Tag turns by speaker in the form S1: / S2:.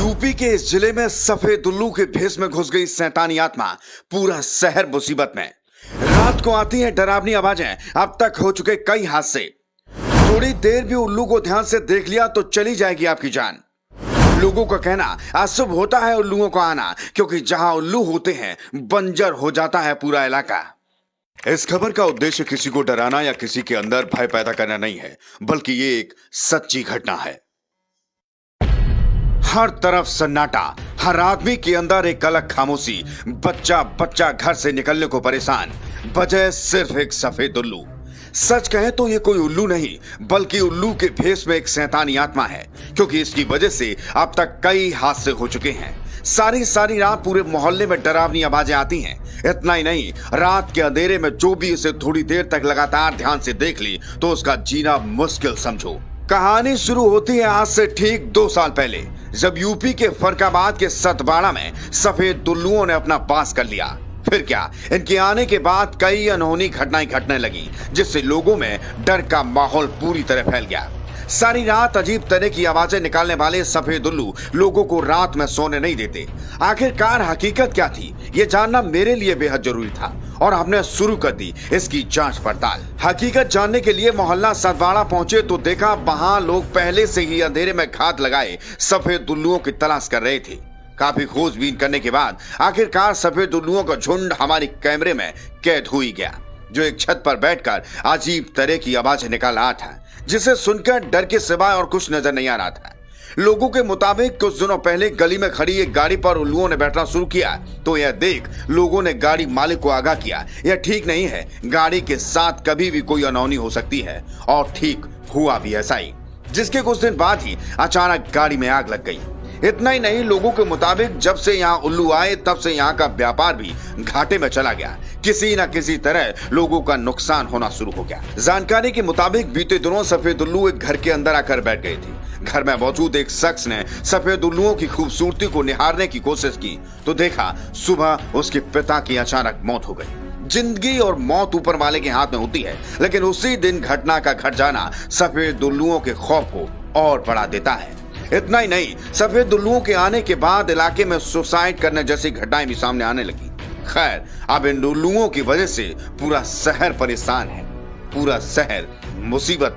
S1: UP के इस जिले में सफेद उल्लू के भेष में घुस गई शैतानी आत्मा। पूरा शहर मुसीबत में। रात को आती हैं डरावनी आवाजें। अब तक हो चुके कई हादसे। थोड़ी देर भी उल्लू को ध्यान से देख लिया तो चली जाएगी आपकी जान। लोगों का कहना अशुभ होता है उल्लुओं को आना, क्योंकि जहां उल्लू होते हैं बंजर हो जाता है पूरा इलाका। इस खबर का उद्देश्य किसी को डराना या किसी के अंदर भय पैदा करना नहीं है, बल्कि ये एक सच्ची घटना है। हर तरफ सन्नाटा, हर आदमी के अंदर एक अलग खामोशी। बच्चा बच्चा घर से निकलने को परेशान, वजह सिर्फ एक सफेद उल्लू। सच कहें तो ये कोई उल्लू नहीं, बल्कि उल्लू के भेष में एक शैतानी आत्मा है, क्योंकि इसकी वजह से अब तक कई हादसे हो चुके हैं। सारी रात पूरे मोहल्ले में डरावनी आवाजें आती हैं। इतना ही नहीं, रात के अंधेरे में जो भी इसे थोड़ी देर तक लगातार ध्यान से देख ली तो उसका जीना मुश्किल समझो। कहानी शुरू होती है आज से ठीक 2 साल पहले, जब यूपी के फरकाबाद के सतबाड़ा में सफेद उल्लुओं ने अपना वास कर लिया। फिर क्या, इनके आने के बाद कई अनहोनी घटनाएं घटने लगी, जिससे लोगों में डर का माहौल पूरी तरह फैल गया। सारी रात अजीब तरह की आवाजें निकालने वाले सफेद उल्लू लोगों को रात में सोने नहीं देते। आखिरकार हकीकत क्या थी, ये जानना मेरे लिए बेहद जरूरी था और हमने शुरू कर दी इसकी जांच पड़ताल। हकीकत जानने के लिए मोहल्ला सतबाड़ा पहुंचे तो देखा वहां लोग पहले से ही अंधेरे में घात लगाए सफेद उल्लुओं की तलाश कर रहे थे। काफी खोजबीन करने के बाद आखिरकार सफेद उल्लुओं का झुंड हमारे कैमरे में कैद हो ही गया, जो एक छत पर बैठकर अजीब तरह की आवाजें निकाल रहा था, जिसे सुनकर डर के सिवाय और कुछ नजर नहीं आ रहा था। लोगों के मुताबिक कुछ दिनों पहले गली में खड़ी एक गाड़ी पर उल्लुओं ने बैठना शुरू किया, तो यह देख लोगों ने गाड़ी मालिक को आगाह किया, यह ठीक नहीं है, गाड़ी के साथ कभी भी कोई अनहोनी हो सकती है। और ठीक हुआ भी ऐसा ही, जिसके कुछ दिन बाद ही अचानक गाड़ी में आग लग गई। इतना ही नहीं, लोगों के मुताबिक जब से यहाँ उल्लू आए तब से यहाँ का व्यापार भी घाटे में चला गया। किसी न किसी तरह लोगों का नुकसान होना शुरू हो गया। जानकारी के मुताबिक बीते दिनों सफेद उल्लू एक घर के अंदर आकर बैठ गए थे। घर में मौजूद एक शख्स ने सफेद उल्लुओं की खूबसूरती को निहारने की कोशिश की तो देखा सुबह उसके पिता की अचानक मौत हो गई। जिंदगी और मौत ऊपर वाले के हाथ में होती है, लेकिन उसी दिन घटना का घट जाना सफेद उल्लुओं के खौफ को और बढ़ा देता है। इतना ही नहीं, सफेद उल्लुओं के आने के बाद इलाके में सुसाइड करने जैसी घटनाएं भी सामने आने लगी। खैर, अब इन उल्लुओं की वजह से पूरा शहर परेशान है, पूरा शहर मुसीबत में।